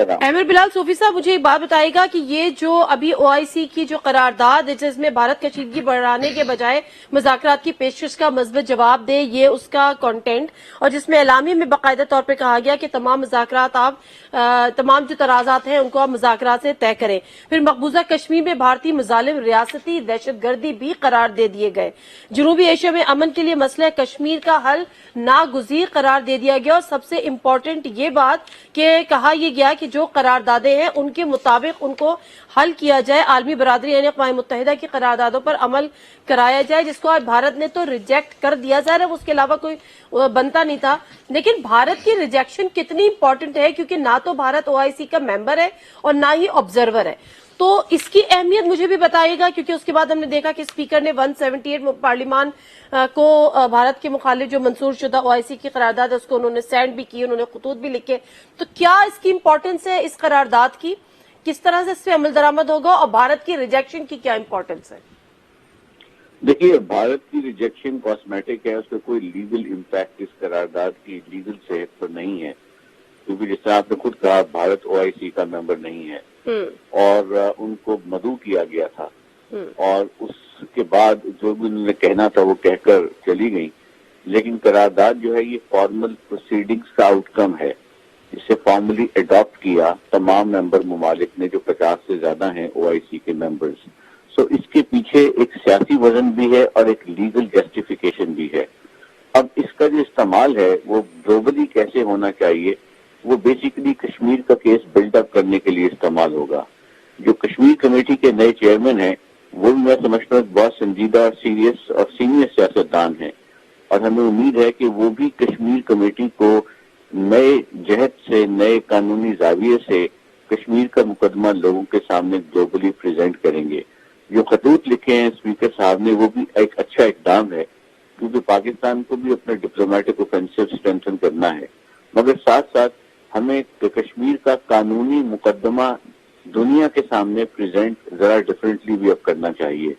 احمد بلال صوفی صاحب، مجھے ایک بات بتائیے گا کہ یہ جو ابھی OIC کی جو قرارداد ہے جس میں بھارت کشیدگی بڑھانے کے بجائے مذاکرات کی پیشکش کا مثبت جواب دے، یہ اس کا کنٹینٹ، اور جس میں اعلامیہ میں باقاعدہ طور پہ کہا گیا کہ تمام مذاکرات تمام جو تنازعات ہیں ان کو آپ مذاکرات سے طے کریں. پھر مقبوضہ کشمیر میں بھارتی مظالم ریاستی دہشت گردی بھی قرار دے دیے گئے. جنوبی ایشیا میں امن کے لیے مسئلہ کشمیر کا حل ناگزیر قرار دے دیا گیا، اور سب سے امپورٹنٹ یہ بات کہ کہا یہ گیا کہ جو قراردادیں ہیں ان کے مطابق ان کو حل کیا جائے، عالمی برادری یعنی اقوام متحدہ کی قراردادوں پر عمل کرایا جائے، جس کو آج بھارت نے تو ریجیکٹ کر دیا. ظاہر ہے اس کے علاوہ کوئی بنتا نہیں تھا، لیکن بھارت کی ریجیکشن کتنی امپورٹنٹ ہے، کیونکہ نہ تو بھارت OIC کا ممبر ہے اور نہ ہی آبزرور ہے. تو اس کی اہمیت مجھے بھی بتائیے گا، کیونکہ اس کے بعد ہم نے دیکھا کہ اسپیکر نے 178 پارلیمان کو بھارت کے مخالف جو منظور شدہ OIC کی قرارداد ہے اس کو انہوں نے سینڈ بھی کی، انہوں نے خطوط بھی لکھے. تو کیا اس کی امپورٹنس ہے اس قرارداد کی، کس طرح سے اس پہ عمل درآمد ہوگا، اور بھارت کی ریجیکشن کی کیا امپورٹنس ہے؟ دیکھیے، بھارت کی ریجیکشن کاسمیٹک ہے، اس پہ کوئی لیگل امپیکٹ اس قرارداد کی لیگل صحت پر نہیں ہے، کیونکہ جس طرح آپ نے خود کہا بھارت OIC کا ممبر نہیں ہے اور ان کو مدعو کیا گیا تھا، اور اس کے بعد جو بھی انہوں نے کہنا تھا وہ کہہ کر چلی گئی. لیکن قرارداد جو ہے یہ فارمل پروسیڈنگز کا آؤٹ کم ہے، اسے فارملی اڈاپٹ کیا تمام ممبر ممالک نے جو 50 سے زیادہ ہیں OIC کے ممبرز. سو اس کے پیچھے ایک سیاسی وزن بھی ہے اور ایک لیگل جسٹیفیکیشن بھی ہے. اب اس کا جو استعمال ہے وہ گلوبلی کیسے ہونا چاہیے، وہ بیسیکلی کشمیر کا کیس بلڈ اپ کرنے کے لیے استعمال ہوگا. جو کشمیر کمیٹی کے نئے چیئرمین ہیں وہ بھی میں سمجھتا ہوں بہت سنجیدہ اور سیریس اور سینئر سیاستدان ہیں، اور ہمیں امید ہے کہ وہ بھی کشمیر کمیٹی کو نئے جہت سے، نئے قانونی زاویے سے کشمیر کا مقدمہ لوگوں کے سامنے گلوبلی پریزنٹ کریں گے. جو خطوط لکھے ہیں اسپیکر صاحب نے وہ بھی ایک اچھا اقدام ہے، کیونکہ پاکستان کو بھی اپنے ڈپلومیٹک اوفینسو اسٹرینتھن کرنا ہے، مگر ساتھ ساتھ ہمیں کشمیر کا قانونی مقدمہ دنیا کے سامنے پریزنٹ ذرا ڈفرینٹلی بھی اب کرنا چاہیے،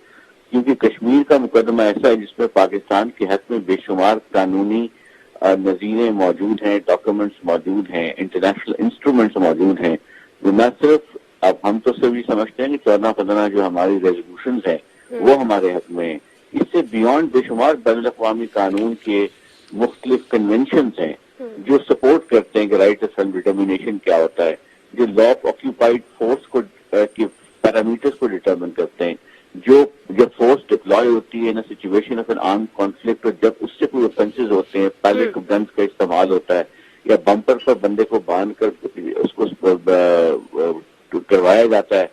کیونکہ کشمیر کا مقدمہ ایسا ہے جس میں پاکستان کے حق میں بے شمار قانونی نظیریں موجود ہیں، ڈاکومنٹس موجود ہیں، انٹرنیشنل انسٹرومنٹس موجود ہیں، جو نہ صرف اب ہم تو سبھی سمجھتے ہیں کہ 14-15 جو ہماری ریزولوشنز ہیں وہ ہمارے حق میں ہیں، اس سے بیانڈ بے شمار بین الاقوامی قانون کے مختلف کنونشنز ہیں جو سپورٹ کرتے ہیں کہ رائٹ آف سیلف ڈٹرمنیشن کیا ہوتا ہے، جو لا آف آکیوپائڈ فورس کو کے پیرامیٹرز کو ڈٹرمن کرتے ہیں، جو جب فورس ڈپلوائے ہوتی ہے نا situation of an arm conflict, اور جب اس سے کوئی اوفینسز ہوتے ہیں، پیلیٹ گنز کا استعمال ہوتا ہے یا بمپر پر بندے کو باندھ کر اس کو کروایا جاتا ہے،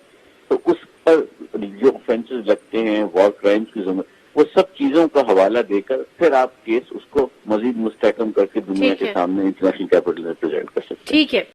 تو اس پر جو اوفینسز لگتے ہیں، وار کرائمز کی ضمن، وہ سب چیزوں کا حوالہ دے کر پھر آپ کیس اس کو مزید مستحکم کر کے دنیا کے سامنے انٹرنیشنل کیپٹل میں پریزنٹ کر سکتے ہیں. ٹھیک ہے.